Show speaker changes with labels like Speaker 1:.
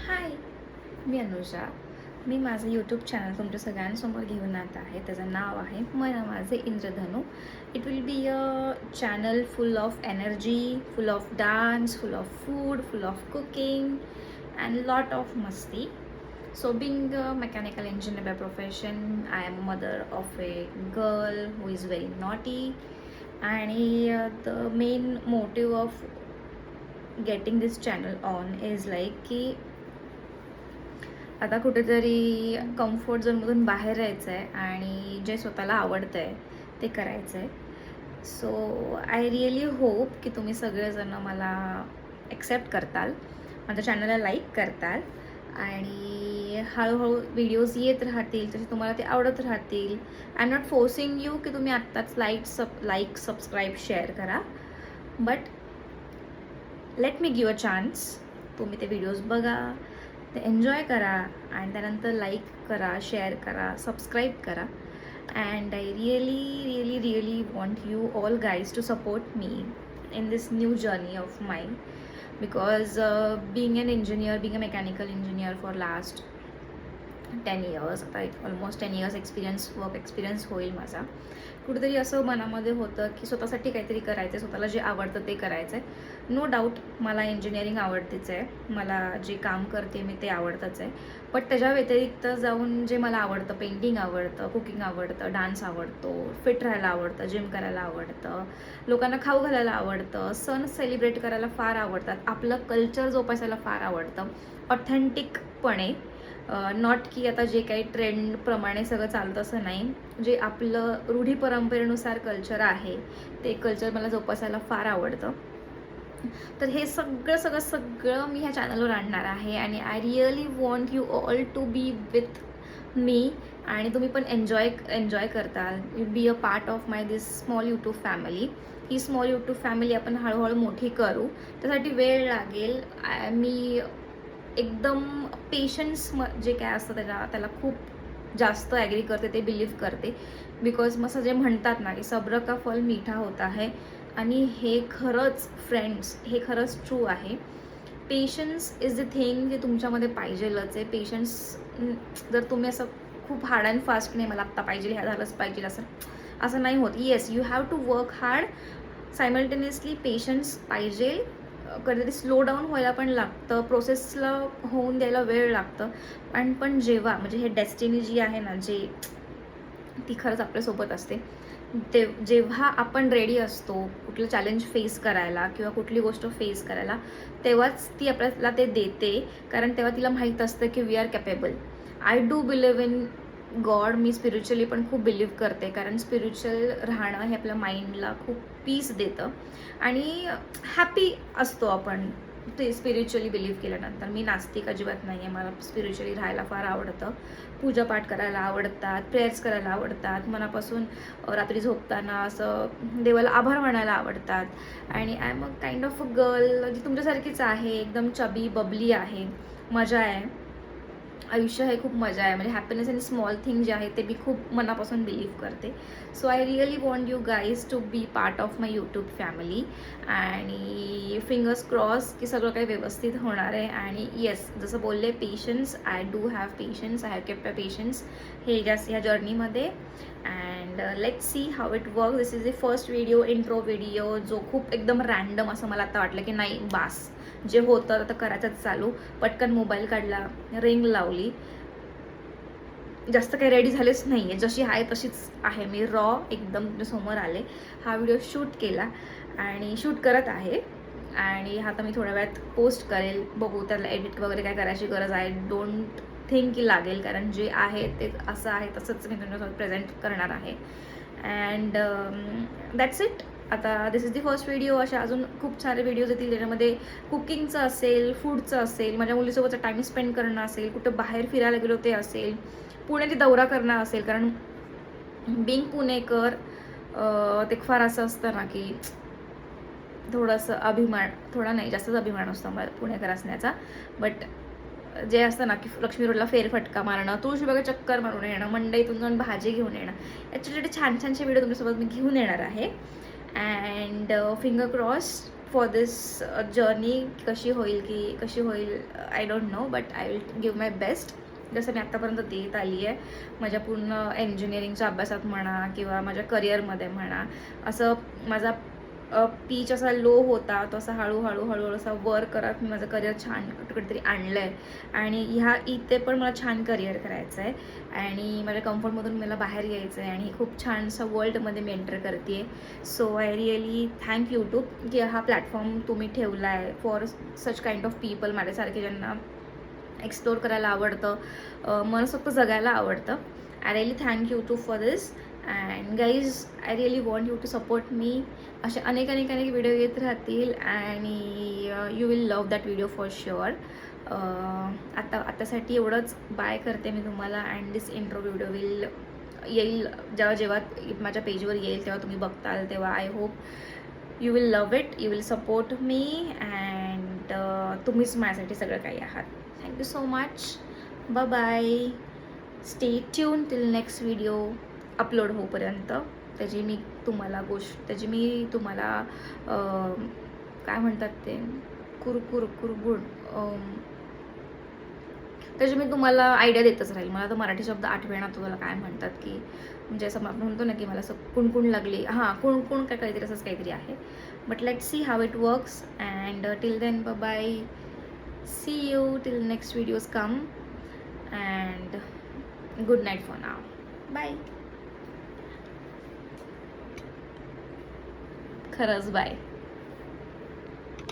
Speaker 1: हाय, मी अनुजा. मी माझं YouTube channel तुमच्या सगळ्यांसमोर घेऊन येत आहे. त्याचं नाव आहे मन माझे इंद्रधनु. It will be a channel full of energy, full of dance, full of food, full of cooking and lot of मस्ती. So being a mechanical engineer by profession, I am a mother of a girl who is very naughty. आणि the main motive of getting this channel on is like की आता कुठेतरी comfort झोनमधून बाहेर यायचं आहे आणि जे स्वतःला आवडतं आहे ते करायचं आहे. सो आय रिअली होप की तुम्ही सगळेजण मला ॲक्सेप्ट करताल, माझ्या चॅनलला लाईक करताल आणि हळूहळू व्हिडिओज येत राहतील, तसे तुम्हाला ते आवडत राहतील. I am not forcing you की तुम्ही आत्ताच लाईक सबस्क्राईब शेअर करा, but let me give a chance. तुम्ही ते व्हिडिओज बघा, ते एन्जॉय करा आणि त्यानंतर लाईक करा, शेअर करा, सबस्क्राईब करा. And I really want you all guys to support me in this new journey of mine, because being an engineer, being a mechanical engineer for last 10 years, आता almost 10 years work experience होईल माझा. कुठेतरी असं मनामध्ये होतं की स्वतःसाठी काहीतरी करायचं आहे, स्वतःला जे आवडतं ते करायचं आहे. नो डाऊट मला इंजिनिअरिंग आवडतेच आहे, मला जे काम करते मी ते आवडतंच आहे. बट त्याच्या व्यतिरिक्त जाऊन जे मला आवडतं, पेंटिंग आवडतं, कुकिंग आवडतं, डान्स आवडतो, फिट राहायला आवडतं, जिम करायला आवडतं, लोकांना खाऊ घालायला आवडतं, सण सेलिब्रेट करायला फार आवडतात, आपलं कल्चर जोपासायला फार आवडतं ऑथेंटिकपणे. नॉट की आता जे काही ट्रेंडप्रमाणे सगळं चालतं असं नाही. जे आपलं रूढी परंपरेनुसार कल्चर आहे ते कल्चर मला जोपासायला फार आवडतं. तर हे सगळं मी ह्या चॅनलवर आणणार आहे आणि I really want you all to be with me. आणि तुम्ही पण एन्जॉय करताल, be a part of my this small YouTube family. ही स्मॉल यूट्यूब फॅमिली आपण हळूहळू मोठी करू, त्यासाठी वेळ लागेल. मी एकदम पेशन्स जे काय असतं त्याला खूप जास्त ॲग्री करते, ते बिलीव्ह करते. बिकॉज मग जे म्हणतात ना की सब्र का फल मीठा होता है, आणि हे खरंच फ्रेंड्स, हे खरंच ट्रू आहे. पेशन्स इज द थिंग जे तुमच्यामध्ये पाहिजेलच आहे. पेशन्स जर तुम्ही असं खूप हार्ड अँड फास्ट नाही मला आत्ता पाहिजे, ह्या झालंच पाहिजे असं नाही होत. Yes, you have to work hard, simultaneously patience पाहिजे. कधीतरी स्लो डाऊन व्हायला पण लागतं, प्रोसेसला होऊन द्यायला वेळ लागतं. पण जेव्हा म्हणजे हे डेस्टिनी जी आहे ना, ती खरंच आपल्यासोबत असते. जेव्हा आपण रेडी असतो कुठलं चॅलेंज फेस करायला किंवा कुठली गोष्ट फेस करायला, तेव्हाच ती आपल्याला ते देते. कारण तेव्हा तिला माहीत असतं की we are capable. I do believe in God. मी स्पिरिच्युअली पण खूप बिलीव्ह करते, कारण स्पिरिच्युअल राहणं हे आपल्या माइंडला खूप पीस देतं आणि हॅपी असतो आपण ते स्पिरिच्युअली बिलीव्ह केल्यानंतर. मी नास्तिक अजिबात नाही आहे, मला स्पिरिच्युअली राहायला फार आवडतं. पूजापाठ करायला आवडतात, प्रेयर्स करायला आवडतात, मनापासून रात्री झोपताना असं देवाला आभार मानायला आवडतात. आणि I am a kind of a girl जी तुमच्यासारखीच आहे, एकदम चबी बबली आहे. मजा आहे, आयुष्य हे खूप मजा आहे. म्हणजे हॅपीनेस आणि स्मॉल थिंग जे आहे ते मी खूप मनापासून बिलीव्ह करते. So I really want you guys to be part of my YouTube family. आणि फिंगर्स क्रॉस की सगळं काही व्यवस्थित होणार आहे. आणि येस, जसं बोलले, patience, I do have patience, I have kept a patience ह्या जर्नीमध्ये. And let's see how it work. This is the first video, intro video, जो खूप एकदम रॅन्डम असं मला आता वाटलं की नाही बास, जे होतं तर करायचंच चालू. पटकन मोबाईल काढला, रिंग लावली, जास्त काही रेडी झालेच नाही आहे, जशी आहे तशीच आहे मी, रॉ एकदम तुमच्यासमोर आले. हा व्हिडिओ शूट केला आणि शूट करत आहे आणि हा तर मी थोड्या वेळात पोस्ट करेल. बघू त्याला एडिट वगैरे काय करायची गरज आहे, डोंट थिंक की लागेल, कारण जे आहे ते असं आहे तसंच मी तुमच्यासोबत प्रेझेंट करणार आहे. And that's it. आता दिस इज दी फर्स्ट व्हिडिओ. अशा अजून खूप सारे व्हिडिओज येतील ज्याच्यामध्ये कुकिंगचं असेल, फूडचं असेल, माझ्या मुलीसोबतचा टाईम स्पेंड करणं असेल, कुठं बाहेर फिरायला गेलो ते असेल, पुण्याची दौरा करणं असेल. कारण बिंग पुणेकर ते फार असं असतं ना की थोडंसं अभिमान, थोडा नाही जास्तच अभिमान असतो मला पुणेकर असण्याचा. बट जे असतं ना की लक्ष्मी रोडला फेरफटका मारणं, तुळशीबागा चक्कर मारून येणं, मंडईतून जाऊन भाजी घेऊन येणं, याचे छानसे व्हिडिओ तुमच्यासोबत मी घेऊन येणार आहे. And finger cross for this journey कशी होईल I don't know, but I will give my best. जसं मी आत्तापर्यंत देत आली आहे माझ्या पूर्ण इंजिनिअरिंगच्या अभ्यासात म्हणा किंवा माझ्या करिअरमध्ये म्हणा. असं माझा पीच असा लो होता, तो असा हळूहळू असा वर करत मी माझं करिअर छान कुठेतरी आणलं आहे. आणि इथे पण मला छान करिअर करायचं आहे आणि माझ्या कम्फर्टमधून मला बाहेर यायचं आहे आणि खूप छानसं वर्ल्डमध्ये मी एंटर करते आहे. So I really thank YouTube की हा प्लॅटफॉर्म तुम्ही ठेवला आहे for such kind of people, माझ्यासारखे ज्यांना एक्सप्लोअर करायला आवडतं, मनसोक्त जगायला आवडतं. I really thank you too for this. And guys, I really want you to support me. असे अनेक व्हिडिओ येत राहतील आणि you will love that video for sure. आतासाठी एवढंच बाय करते मी तुम्हाला. अँड दिस इंट्रो व्हिडिओ येईल जेव्हा माझ्या पेजवर येईल तेव्हा तुम्ही बघताल तेव्हा. I hope you will love it, you will support me and तुम्हीच माझ्यासाठी सगळं काही आहात. Thank you so much. Bye bye. Stay tune till next video upload होईपर्यंत. त्याची मी तुम्हाला काय म्हणतात ते कुरबुड त्याची मी तुम्हाला आयडिया देतच राहील. मला तर मराठी शब्द आठवेना तुम्हाला काय म्हणतात की म्हणजे असं आपण म्हणतो ना की मला असं कुणकुण लागली, हां कुणकुण काय काहीतरी असंच काहीतरी आहे. But let see how it works and till then bye bye. See you till next videos come and good night for now. Bye. खरंच बाय.